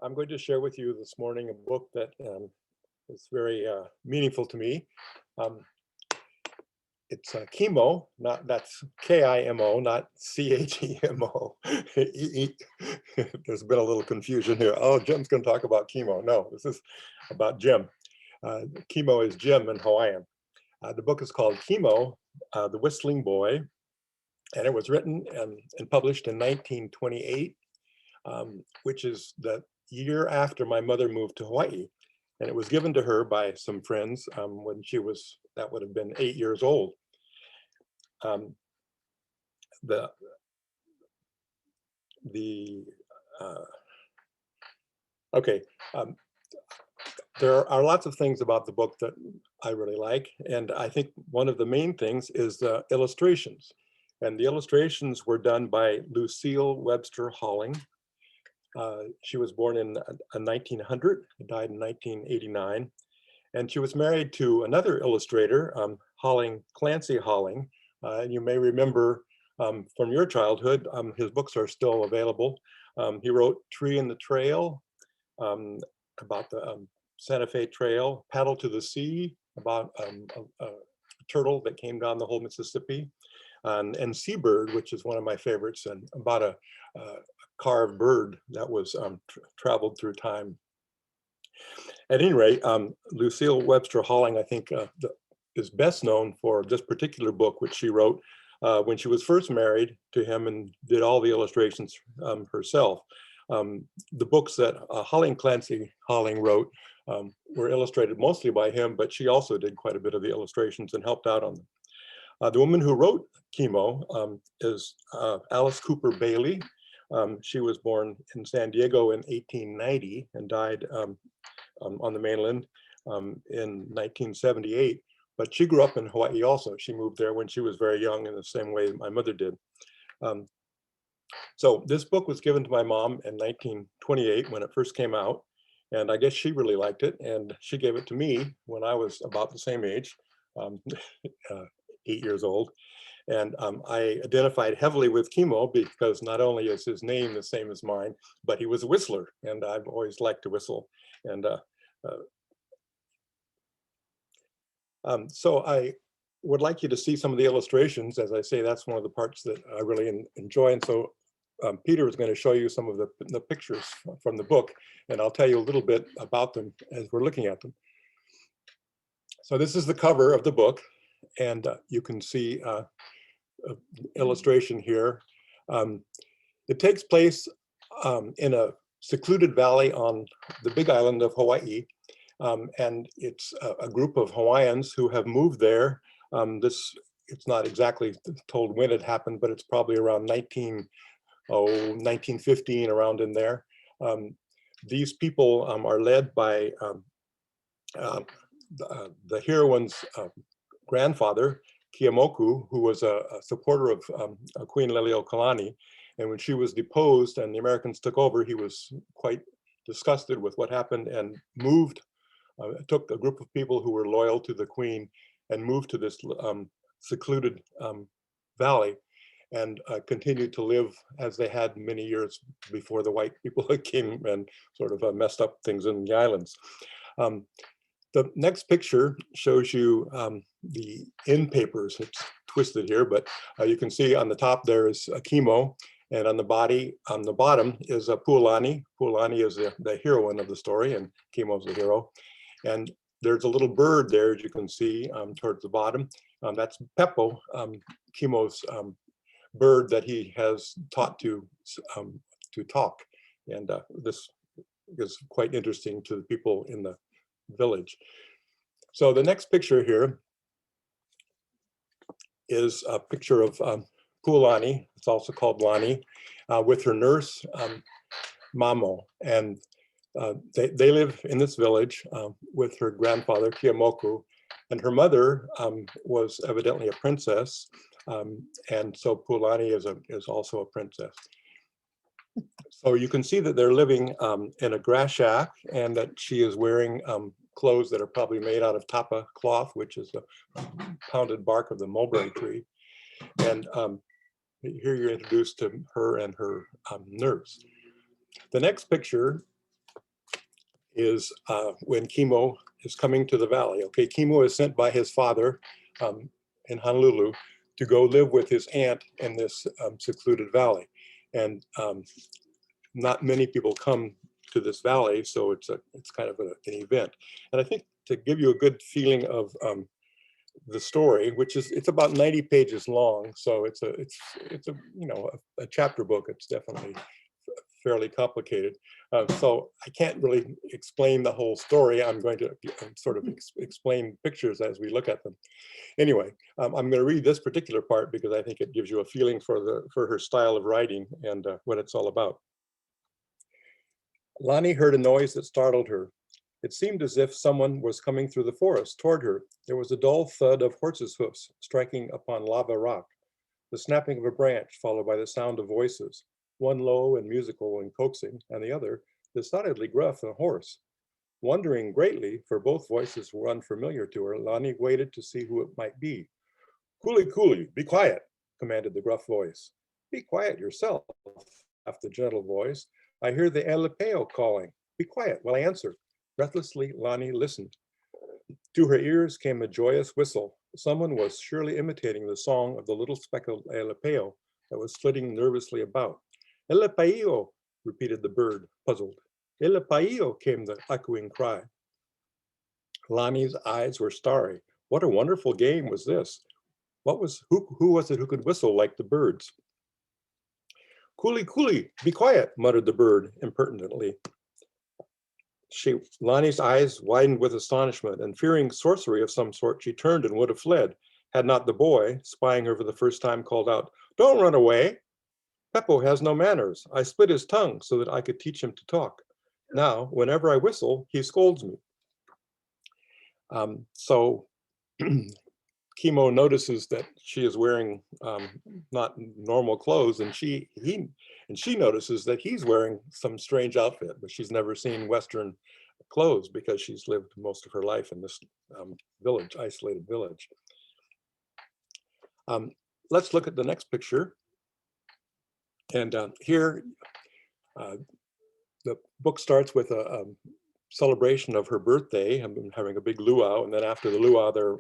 I'm going to share with you this morning a book that is very meaningful to me. Um, it's Kimo, not that's Kimo, not Chemo. There's been a little confusion here. Oh, Jim's going to talk about Kimo. No, this is about Jim. Kimo is Jim in Hawaiian. The book is called Kimo, The Whistling Boy, and it was written and published in 1928, which is the year after my mother moved to Hawaii. And it was given to her by some friends when that would have been 8 years old. Um, the the okay, there are lots of things about the book that I really like, and I think one of the main things is the illustrations. And the illustrations were done by Lucille Webster Holling. She was born in 1900, died in 1989. And she was married to another illustrator, Clancy Holling. And you may remember from your childhood, his books are still available. He wrote Tree in the Trail, about the Santa Fe Trail, Paddle to the Sea, about a turtle that came down the whole Mississippi, and Seabird, which is one of my favorites, and about a carved bird that was traveled through time. At any rate, Lucille Webster Holling, I think, is best known for this particular book, which she wrote when she was first married to him and did all the illustrations herself. The books that Clancy Holling wrote were illustrated mostly by him, but she also did quite a bit of the illustrations and helped out on them. The woman who wrote Kimo is Alice Cooper Bailey. She was born in San Diego in 1890 and died on the mainland in 1978. But she grew up in Hawaii also. She moved there when she was very young in the same way my mother did. So this book was given to my mom in 1928 when it first came out. And I guess she really liked it. And she gave it to me when I was about the same age, 8 years old. And I identified heavily with Kimo because not only is his name the same as mine, but he was a whistler. And I've always liked to whistle. And so I would like you to see some of the illustrations. As I say, that's one of the parts that I really enjoy. And so Peter is going to show you some of the pictures from the book, and I'll tell you a little bit about them as we're looking at them. So this is the cover of the book, and you can see an illustration here. It takes place in a secluded valley on the big island of Hawaii. And it's a group of Hawaiians who have moved there. It's not exactly told when it happened, but it's probably around 1915, around in there. These people are led by the heroine's grandfather, Keeaumoku, who was a supporter of Queen Leleokalani. And when she was deposed and the Americans took over, he was quite disgusted with what happened and moved. Took a group of people who were loyal to the Queen and moved to this secluded valley and continued to live as they had many years before the white people came and sort of messed up things in the islands. The next picture shows you the end papers. It's twisted here, but you can see on the top there is a Kimo, and on the bottom is a Pualani. Pualani is the heroine of the story, and Kimo's the hero. And there's a little bird there, as you can see towards the bottom. That's Peppo, Kimo's bird that he has taught to talk. And this is quite interesting to the people in the village. So the next picture here is a picture of Pualani, it's also called Lani, with her nurse, Mamo. And they live in this village with her grandfather, Keeaumoku, and her mother was evidently a princess, and so Pualani is also a princess. So you can see that they're living in a grass shack, and that she is wearing clothes that are probably made out of tapa cloth, which is the pounded bark of the mulberry tree. And here you're introduced to her and her nurse. The next picture is when Kimo is coming to the valley. Okay, Kimo is sent by his father in Honolulu to go live with his aunt in this secluded valley. And not many people come to this valley, so it's kind of an event. And I think to give you a good feeling of the story, which is, it's about 90 pages long, so it's a you know, a chapter book. It's definitely fairly complicated. So I can't really explain the whole story. I'm going to sort of explain pictures as we look at them. Anyway, I'm going to read this particular part because I think it gives you a feeling for her style of writing and what it's all about. Lani heard a noise that startled her. It seemed as if someone was coming through the forest toward her. There was a dull thud of horses' hoofs striking upon lava rock, the snapping of a branch followed by the sound of voices, one low and musical and coaxing, and the other decidedly gruff and hoarse. Wondering greatly, for both voices were unfamiliar to her, Lani waited to see who it might be. "Cooley, cooley, be quiet," commanded the gruff voice. "Be quiet yourself," laughed the gentle voice. "I hear the Elepeo calling. Be quiet while I answer." Breathlessly, Lani listened. To her ears came a joyous whistle. Someone was surely imitating the song of the little speckled Elepeo that was flitting nervously about. "Elepaio," repeated the bird, puzzled. "Elepaio," came the echoing cry. Lani's eyes were starry. What a wonderful game was this? Who was it who could whistle like the birds? "Cooley, cooley, be quiet," muttered the bird impertinently. Lani's eyes widened with astonishment, and fearing sorcery of some sort, she turned and would have fled, had not the boy, spying her for the first time, called out, "Don't run away. Peppo has no manners. I split his tongue so that I could teach him to talk. Now, whenever I whistle, he scolds me." So Kimo notices that she is wearing not normal clothes, and she notices that he's wearing some strange outfit, but she's never seen Western clothes because she's lived most of her life in this village, isolated village. Let's look at the next picture. And here, the book starts with a celebration of her birthday, having a big luau, and then after the luau, they're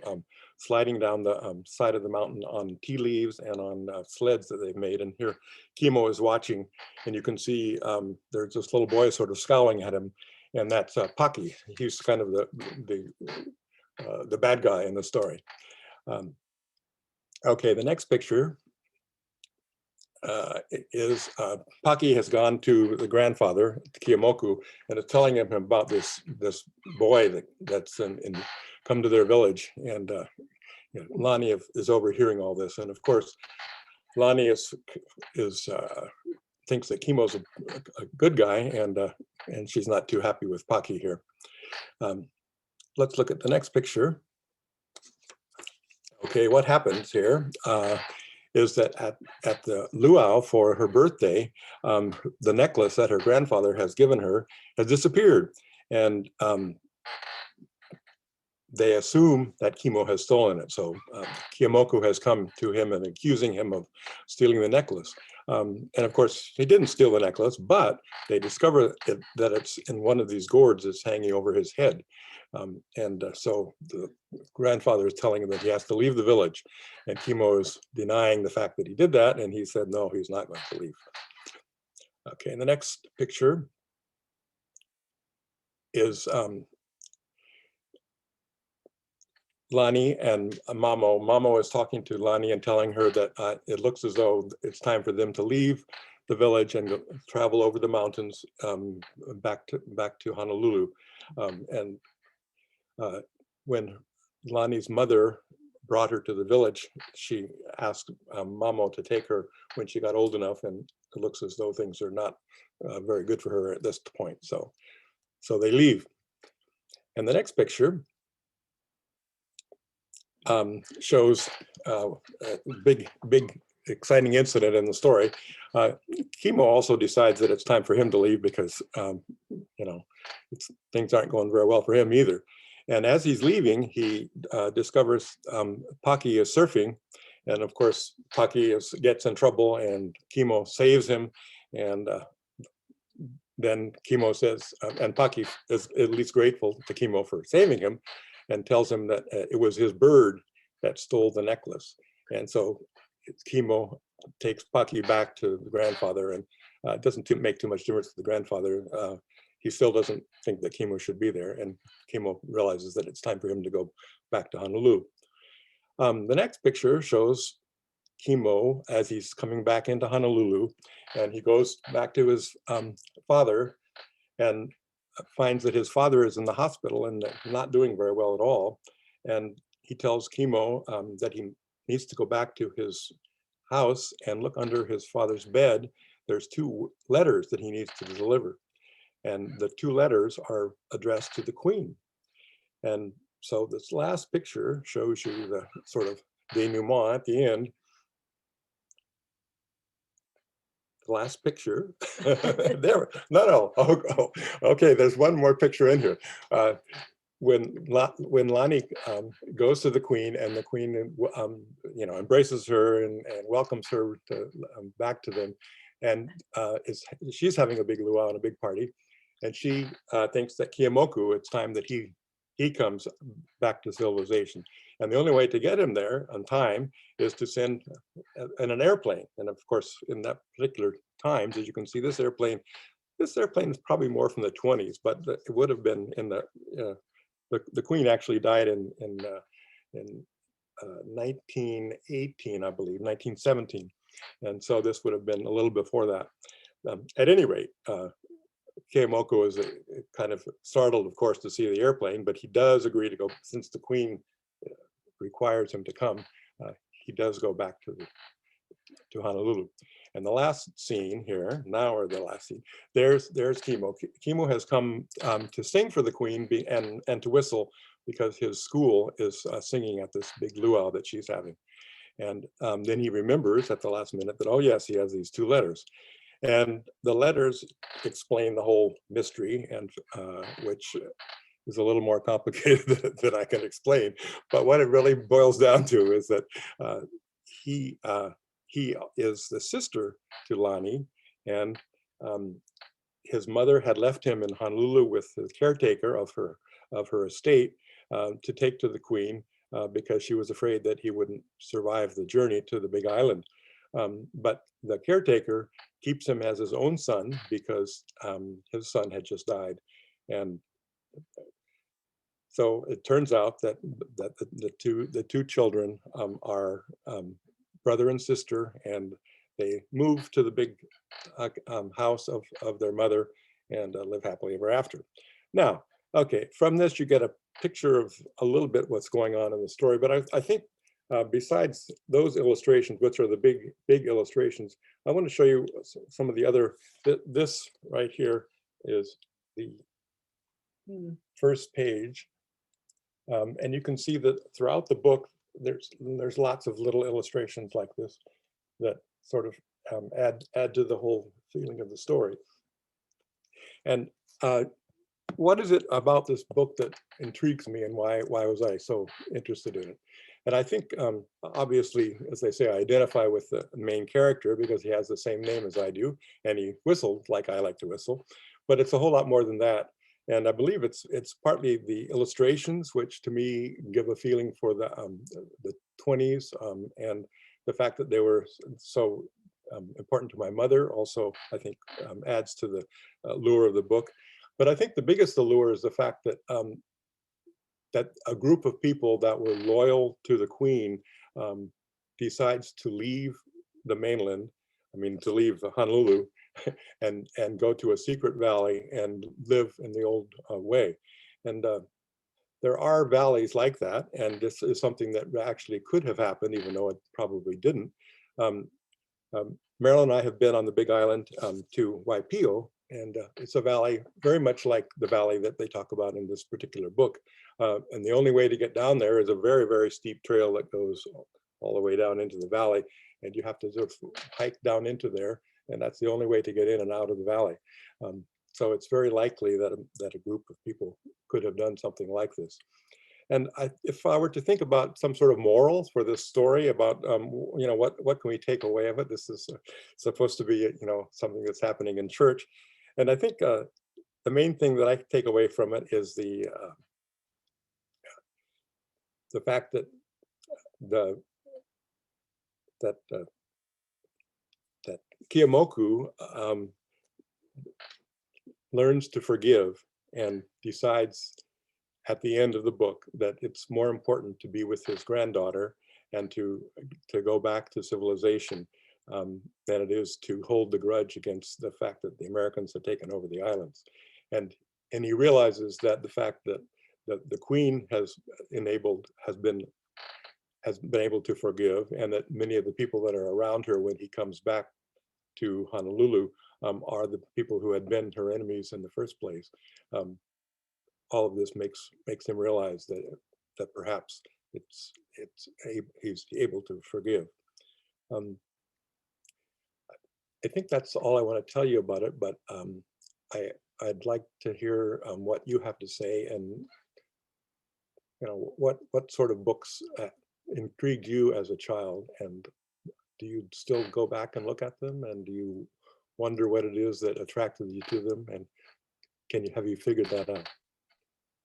sliding down the side of the mountain on tea leaves and on sleds that they've made. And here, Kimo is watching, and you can see there's this little boy sort of scowling at him, and that's Paki. He's kind of the bad guy in the story. Okay, the next picture is Paki has gone to the grandfather, Kiyomoku, and is telling him about this boy that's come to their village. And you know, Lani is overhearing all this, and of course, Lani thinks that Kimo's a good guy, and she's not too happy with Paki here. Let's look at the next picture. Okay, what happens here is that at the luau for her birthday, the necklace that her grandfather has given her has disappeared. And they assume that Kimo has stolen it. So Kiyomoku has come to him and accusing him of stealing the necklace. And of course, he didn't steal the necklace, but they discover that it's in one of these gourds that's hanging over his head. So the grandfather is telling him that he has to leave the village, and Kimo is denying the fact that he did that, and he said no, he's not going to leave. Okay, and the next picture is Lani and Mamo. Mamo is talking to Lani and telling her that it looks as though it's time for them to leave the village and go, travel over the mountains back to Honolulu. When Lani's mother brought her to the village, she asked Mamo to take her when she got old enough, and it looks as though things are not very good for her at this point. So they leave. And the next picture shows a big exciting incident in the story. Kimo also decides that it's time for him to leave because you know, things aren't going very well for him either. And as he's leaving, he discovers Paki is surfing, and of course Paki gets in trouble, and Kimo saves him. And then Kimo says, and Paki is at least grateful to Kimo for saving him, and tells him that it was his bird that stole the necklace. And so Kimo takes Paki back to the grandfather, and it doesn't make too much difference to the grandfather. He still doesn't think that Kimo should be there, and Kimo realizes that it's time for him to go back to Honolulu. The next picture shows Kimo as he's coming back into Honolulu, and he goes back to his father and finds that his father is in the hospital and not doing very well at all. And he tells Kimo that he needs to go back to his house and look under his father's bed. There's 2 letters that he needs to deliver. And the 2 letters are addressed to the Queen. And so this last picture shows you the sort of denouement at the end. The last picture. There, no. Oh, okay, there's one more picture in here. When Lani goes to the Queen, and the Queen, embraces her and welcomes her back to them, and she's having a big luau and a big party, and she thinks that Keeaumoku, it's time that he comes back to civilization, and the only way to get him there on time is to send in an airplane. And of course, in that particular times, as you can see, this airplane is probably more from the 20s, but it would have been in the Queen actually died in 1918, I believe, 1917. And so this would have been a little before that. At any rate, Keeaumoku is kind of startled, of course, to see the airplane, but he does agree to go, since the Queen requires him to come. He does go back to Honolulu. And the last scene here, or the last scene, there's Kimo. Kimo has come to sing for the Queen and to whistle, because his school is singing at this big luau that she's having. And then he remembers at the last minute that, oh yes, he has these 2 letters. And the letters explain the whole mystery, and which is a little more complicated than I can explain. But what it really boils down to is that he is the sister to Lani, and his mother had left him in Honolulu with the caretaker of her estate to take to the Queen because she was afraid that he wouldn't survive the journey to the Big Island. But the caretaker keeps him as his own son because his son had just died. And so it turns out that the two children are brother and sister, and they move to the big house of their mother and live happily ever after. Now, okay, from this you get a picture of a little bit what's going on in the story, but I think besides those illustrations, which are the big illustrations, I want to show you some of the other. This right here is the first page, and you can see that throughout the book there's lots of little illustrations like this that sort of add to the whole feeling of the story. And what is it about this book that intrigues me, and why was I so interested in it? And I think, obviously, as they say, I identify with the main character because he has the same name as I do, and he whistled like I like to whistle. But it's a whole lot more than that. And I believe it's partly the illustrations, which to me give a feeling for the 20s, and the fact that they were so important to my mother also, I think, adds to the lure of the book. But I think the biggest allure is the fact that that a group of people that were loyal to the Queen decides to leave the mainland, to leave Honolulu, and go to a secret valley and live in the old way. And there are valleys like that, and this is something that actually could have happened, even though it probably didn't. Marilyn and I have been on the Big Island to Waipio, and it's a valley very much like the valley that they talk about in this particular book. And the only way to get down there is a very, very steep trail that goes all the way down into the valley, and you have to sort of hike down into there, and that's the only way to get in and out of the valley. So it's very likely that a group of people could have done something like this. And if I were to think about some sort of morals for this story about, what can we take away of it? This is supposed to be, something that's happening in church. And I think the main thing that I take away from it is the fact that the that that Kiyomoku learns to forgive and decides at the end of the book that it's more important to be with his granddaughter and to go back to civilization than it is to hold the grudge against the fact that the Americans had taken over the islands. And and he realizes that the fact that the Queen has been able to forgive, and that many of the people that are around her when he comes back to Honolulu are the people who had been her enemies in the first place. Um, all of this makes him realize that perhaps he's able to forgive. Um, I think that's all I want to tell you about it, but I I'd like to hear what you have to say, and what sort of books intrigued you as a child, and do you still go back and look at them, and do you wonder what it is that attracted you to them, and have you figured that out?